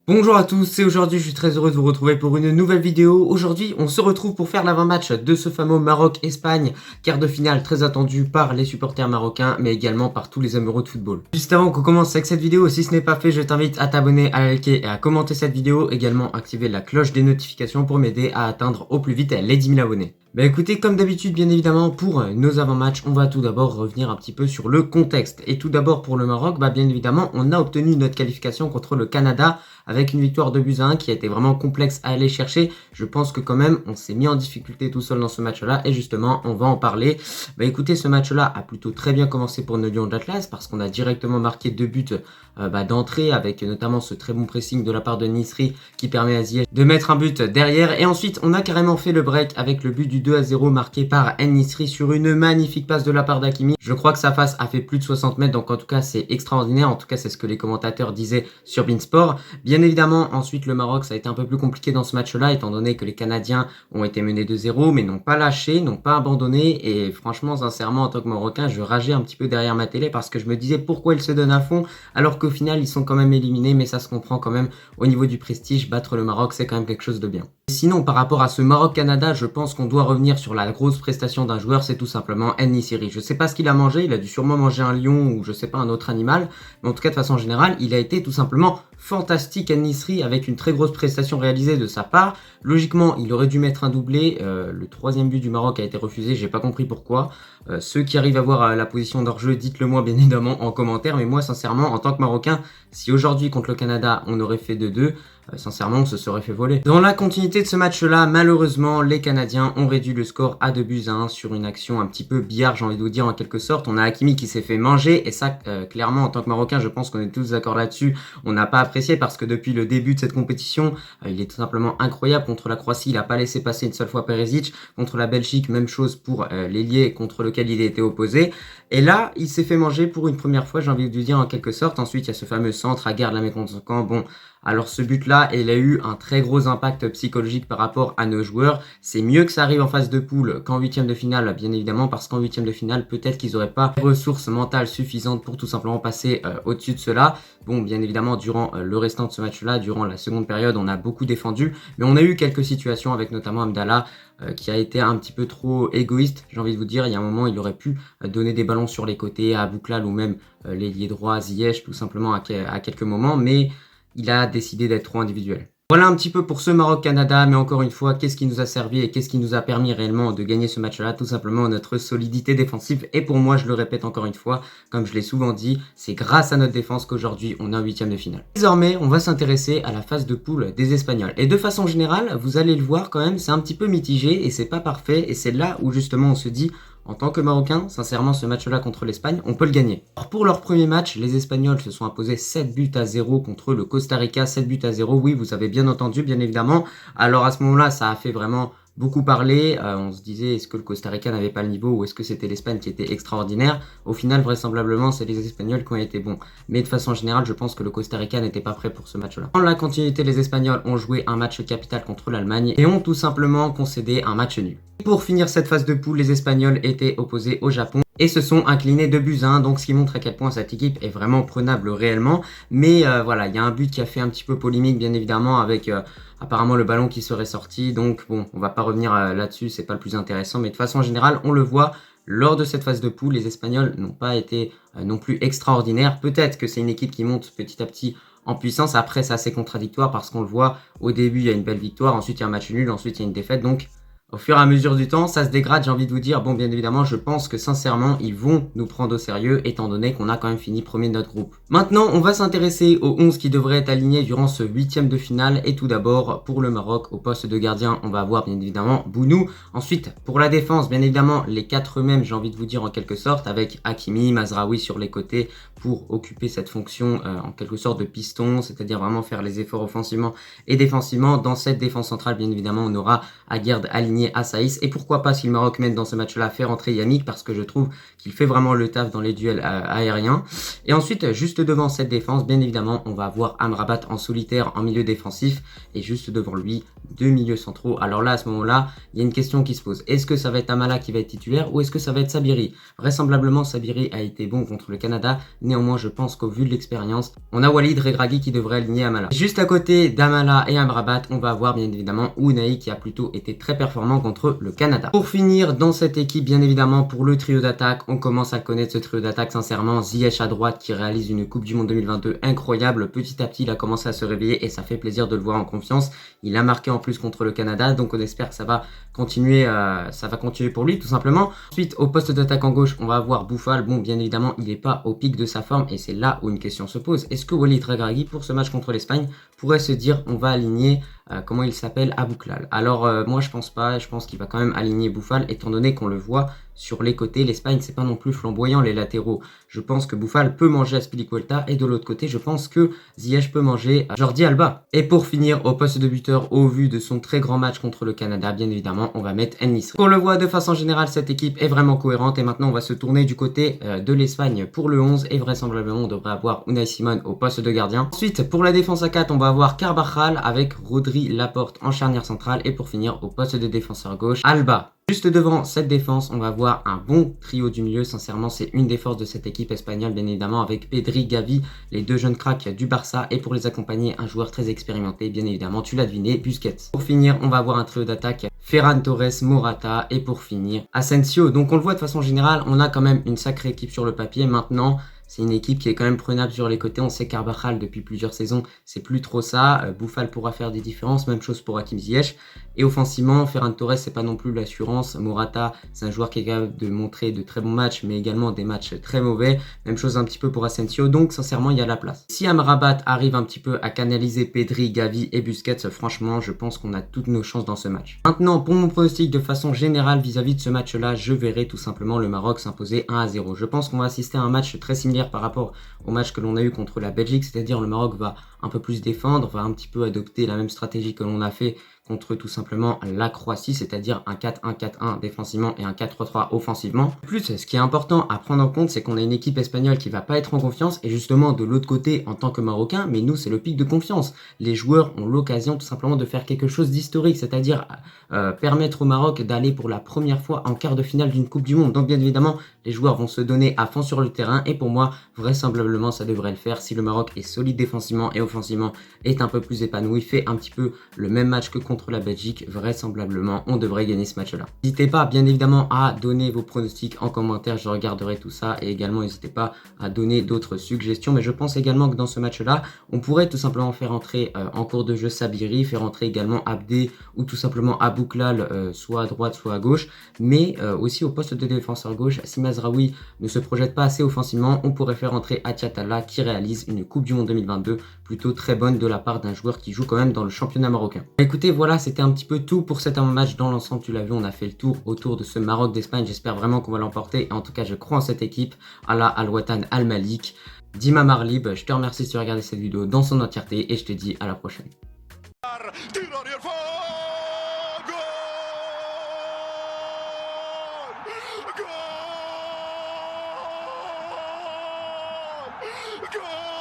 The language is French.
Bonjour à tous, et aujourd'hui je suis très heureux de vous retrouver pour une nouvelle vidéo. Aujourd'hui on se retrouve pour faire l'avant-match de ce fameux Maroc-Espagne, quart de finale très attendu par les supporters marocains mais également par tous les amoureux de football. Juste avant qu'on commence avec cette vidéo, si ce n'est pas fait, je t'invite à t'abonner, à liker et à commenter cette vidéo, également activer la cloche des notifications pour m'aider à atteindre au plus vite les 10 000 abonnés. Bah écoutez, comme d'habitude, bien évidemment, pour nos avant-matchs, on va tout d'abord revenir un petit peu sur le contexte. Et tout d'abord pour le Maroc, bah bien évidemment, on a obtenu notre qualification contre le Canada avec une victoire de buts à 1 qui a été vraiment complexe à aller chercher. Je pense que quand même, on s'est mis en difficulté tout seul dans ce match-là et justement, on va en parler. Bah écoutez, ce match-là a plutôt très bien commencé pour nos Lions d'Atlas parce qu'on a directement marqué 2 buts d'entrée avec notamment ce très bon pressing de la part de Nisri qui permet à Ziyech de mettre un but derrière. Et ensuite, on a carrément fait le break avec le but du 2-0 marqué par Nisri sur une magnifique passe de la part d'Hakimi. Je crois que sa passe a fait plus de 60 mètres, donc en tout cas, c'est extraordinaire. En tout cas, c'est ce que les commentateurs disaient sur Beansport. Bien évidemment, ensuite, le Maroc, ça a été un peu plus compliqué dans ce match-là, étant donné que les Canadiens ont été menés 2-0, mais n'ont pas lâché, n'ont pas abandonné. Et franchement, sincèrement, en tant que Marocain, je rageais un petit peu derrière ma télé parce que je me disais pourquoi ils se donnent à fond, alors qu'au final, ils sont quand même éliminés, mais ça se comprend quand même au niveau du prestige. Battre le Maroc, c'est quand même quelque chose de bien. Sinon, par rapport à ce Maroc-Canada, je pense qu'on doit revenir sur la grosse prestation d'un joueur, c'est tout simplement En-Nesyri. Je sais pas ce qu'il a mangé, il a dû sûrement manger un lion ou je sais pas un autre animal, mais en tout cas de façon générale, il a été tout simplement fantastique En-Nesyri avec une très grosse prestation réalisée de sa part. Logiquement, il aurait dû mettre un doublé, le troisième but du Maroc a été refusé, j'ai pas compris pourquoi. Ceux qui arrivent à voir la position d'hors-jeu, dites-le moi bien évidemment en commentaire, mais moi sincèrement, en tant que Marocain, si aujourd'hui contre le Canada, on aurait fait 2-2, sincèrement, on se serait fait voler. Dans la continuité de ce match-là, malheureusement, les Canadiens ont réduit le score à 2-1 sur une action un petit peu billard, j'ai envie de vous dire en quelque sorte. On a Hakimi qui s'est fait manger, et ça, clairement, en tant que Marocain, je pense qu'on est tous d'accord là-dessus. On n'a pas apprécié parce que depuis le début de cette compétition, il est tout simplement incroyable. Contre la Croatie, il n'a pas laissé passer une seule fois Perisic. Contre la Belgique, même chose pour l'ailier contre lequel il était opposé. Et là, il s'est fait manger pour une première fois, j'ai envie de vous dire en quelque sorte. Ensuite, il y a ce fameux centre à Garde la mécontent. Bon, alors ce but-là, il a eu un très gros impact psychologique par rapport à nos joueurs. C'est mieux que ça arrive en phase de poule qu'en huitième de finale, bien évidemment, parce qu'en huitième de finale, peut-être qu'ils n'auraient pas les ressources mentales suffisantes pour tout simplement passer au-dessus de cela. Bon, bien évidemment, durant le restant de ce match-là, durant la seconde période, on a beaucoup défendu, mais on a eu quelques situations avec notamment Amdallah qui a été un petit peu trop égoïste, j'ai envie de vous dire. Il y a un moment, il aurait pu donner des ballons sur les côtés à Bouklal ou même l'ailier droit à Ziyech, tout simplement à quelques moments, mais il a décidé d'être trop individuel. Voilà un petit peu pour ce Maroc-Canada, mais encore une fois, qu'est-ce qui nous a servi et qu'est-ce qui nous a permis réellement de gagner ce match-là? Tout simplement notre solidité défensive, et pour moi, je le répète encore une fois, comme je l'ai souvent dit, c'est grâce à notre défense qu'aujourd'hui on est en huitième de finale. Désormais, on va s'intéresser à la phase de poule des Espagnols. Et de façon générale, vous allez le voir quand même, c'est un petit peu mitigé et c'est pas parfait, et c'est là où justement on se dit, en tant que Marocain, sincèrement, ce match-là contre l'Espagne, on peut le gagner. Alors pour leur premier match, les Espagnols se sont imposés 7-0 contre le Costa Rica. 7-0, oui, vous avez bien entendu, bien évidemment. Alors à ce moment-là, ça a fait vraiment beaucoup parler. On se disait, est-ce que le Costa Rica n'avait pas le niveau ou est-ce que c'était l'Espagne qui était extraordinaire? Au final, vraisemblablement, c'est les Espagnols qui ont été bons. Mais de façon générale, je pense que le Costa Rica n'était pas prêt pour ce match-là. Dans la continuité, les Espagnols ont joué un match capital contre l'Allemagne et ont tout simplement concédé un match nul. Pour finir cette phase de poule, les Espagnols étaient opposés au Japon et se sont inclinés 2-1, donc ce qui montre à quel point cette équipe est vraiment prenable réellement. Mais voilà, il y a un but qui a fait un petit peu polémique, bien évidemment, avec apparemment le ballon qui serait sorti. Donc bon, on va pas revenir là-dessus, c'est pas le plus intéressant, mais de façon générale, on le voit. Lors de cette phase de poule, les Espagnols n'ont pas été non plus extraordinaires. Peut-être que c'est une équipe qui monte petit à petit en puissance. Après, c'est assez contradictoire parce qu'on le voit, au début, il y a une belle victoire, ensuite il y a un match nul, ensuite il y a une défaite. Donc au fur et à mesure du temps, ça se dégrade, j'ai envie de vous dire. Bon, bien évidemment, je pense que sincèrement, ils vont nous prendre au sérieux, étant donné qu'on a quand même fini premier de notre groupe. Maintenant, on va s'intéresser aux 11 qui devraient être alignés durant ce huitième de finale. Et tout d'abord, pour le Maroc, au poste de gardien, on va avoir bien évidemment Bounou. Ensuite, pour la défense, bien évidemment, les 4 mêmes, j'ai envie de vous dire en quelque sorte, avec Hakimi, Mazraoui sur les côtés pour occuper cette fonction en quelque sorte de piston, c'est-à-dire vraiment faire les efforts offensivement et défensivement. Dans cette défense centrale, bien évidemment, on aura Aguerd aligné aligner Assaïs. Et pourquoi pas, si le Maroc mène dans ce match-là, faire entrer Yannick, parce que je trouve qu'il fait vraiment le taf dans les duels aériens. Et ensuite, juste devant cette défense, bien évidemment, on va avoir Amrabat en solitaire en milieu défensif. Et juste devant lui, 2 milieux centraux. Alors là, à ce moment-là, il y a une question qui se pose. Est-ce que ça va être Amala qui va être titulaire ou est-ce que ça va être Sabiri? Vraisemblablement, Sabiri a été bon contre le Canada. Néanmoins, je pense qu'au vu de l'expérience, on a Walid Regragui qui devrait aligner Amala. Juste à côté d'Amala et Amrabat, on va avoir bien évidemment Ounahi qui a plutôt été très performant contre le Canada. Pour finir, dans cette équipe, bien évidemment, pour le trio d'attaque, on commence à le connaître, ce trio d'attaque, sincèrement. Ziyech à droite qui réalise une Coupe du Monde 2022 incroyable. Petit à petit, il a commencé à se réveiller et ça fait plaisir de le voir en confiance. Il a marqué en plus contre le Canada, donc on espère que ça va continuer pour lui, tout simplement. Ensuite, au poste d'attaque en gauche, on va avoir Boufal. Bon, bien évidemment, il n'est pas au pic de sa forme et c'est là où une question se pose. Est-ce que Walid Regragui, pour ce match contre l'Espagne, pourrait se dire on va aligner comment il s'appelle, Abouklal? Alors moi je pense pas, je pense qu'il va quand même aligner Boufal étant donné qu'on le voit sur les côtés. L'Espagne c'est pas non plus flamboyant les latéraux. Je pense que Boufal peut manger Azpilicueta et de l'autre côté je pense que Ziyech peut manger Jordi Alba. Et pour finir, au poste de buteur, au vu de son très grand match contre le Canada, bien évidemment on va mettre En-Nesyri. On le voit, de façon générale cette équipe est vraiment cohérente et maintenant on va se tourner du côté de l'Espagne pour le 11 et vraisemblablement on devrait avoir Unai Simon au poste de gardien. Ensuite pour la défense à 4 on va avoir Carvajal avec Rodri Laporte en charnière centrale et pour finir au poste de défenseur gauche, Alba. Juste devant cette défense, on va voir un bon trio du milieu. Sincèrement, c'est une des forces de cette équipe espagnole, bien évidemment, avec Pedri, Gavi, les deux jeunes cracks du Barça. Et pour les accompagner, un joueur très expérimenté, bien évidemment, tu l'as deviné, Busquets. Pour finir, on va avoir un trio d'attaque, Ferran Torres, Morata et pour finir, Asensio. Donc on le voit de façon générale, on a quand même une sacrée équipe sur le papier. Maintenant, c'est une équipe qui est quand même prenable sur les côtés. On sait Carvajal depuis plusieurs saisons, c'est plus trop ça. Boufal pourra faire des différences, même chose pour Hakim Ziyech. Et offensivement, Ferran Torres, c'est pas non plus l'assurance. Morata, c'est un joueur qui est capable de montrer de très bons matchs, mais également des matchs très mauvais. Même chose un petit peu pour Asensio. Donc sincèrement, il y a la place. Si Amrabat arrive un petit peu à canaliser Pedri, Gavi et Busquets, franchement, je pense qu'on a toutes nos chances dans ce match. Maintenant, pour mon pronostic de façon générale vis-à-vis de ce match-là, je verrai tout simplement le Maroc s'imposer 1-0. Je pense qu'on va assister à un match très similaire par rapport au match que l'on a eu contre la Belgique, c'est-à-dire le Maroc va un peu plus défendre, va un petit peu adopter la même stratégie que l'on a fait contre tout simplement la Croatie, c'est-à-dire un 4-1-4-1 défensivement et un 4-3-3 offensivement. En plus, ce qui est important à prendre en compte, c'est qu'on a une équipe espagnole qui va pas être en confiance et justement de l'autre côté, en tant que Marocain, mais nous c'est le pic de confiance. Les joueurs ont l'occasion tout simplement de faire quelque chose d'historique, c'est-à-dire permettre au Maroc d'aller pour la première fois en quart de finale d'une Coupe du Monde. Donc bien évidemment, les joueurs vont se donner à fond sur le terrain et pour moi, vraisemblablement, ça devrait le faire si le Maroc est solide défensivement et offensivement, est un peu plus épanoui, fait un petit peu le même match que contre la Belgique, vraisemblablement, on devrait gagner ce match-là. N'hésitez pas, bien évidemment, à donner vos pronostics en commentaire, je regarderai tout ça et également n'hésitez pas à donner d'autres suggestions, mais je pense également que dans ce match-là, on pourrait tout simplement faire entrer en cours de jeu Sabiri, faire entrer également Abdé ou tout simplement Abouklal, soit à droite, soit à gauche, mais aussi au poste de défenseur gauche, si Mazraoui ne se projette pas assez offensivement, on pourrait faire entrer Atiatalla qui réalise une Coupe du Monde 2022 plutôt très bonne de la part d'un joueur qui joue quand même dans le championnat marocain. Écoutez, voilà, c'était un petit peu tout pour cet avant-match. Dans l'ensemble, tu l'as vu, on a fait le tour autour de ce Maroc d'Espagne. J'espère vraiment qu'on va l'emporter. En tout cas, je crois en cette équipe. Allah Al-Watan Al-Malik, Dima Marlib. Je te remercie si tu as regardé cette vidéo dans son entièreté et je te dis à la prochaine. Goal!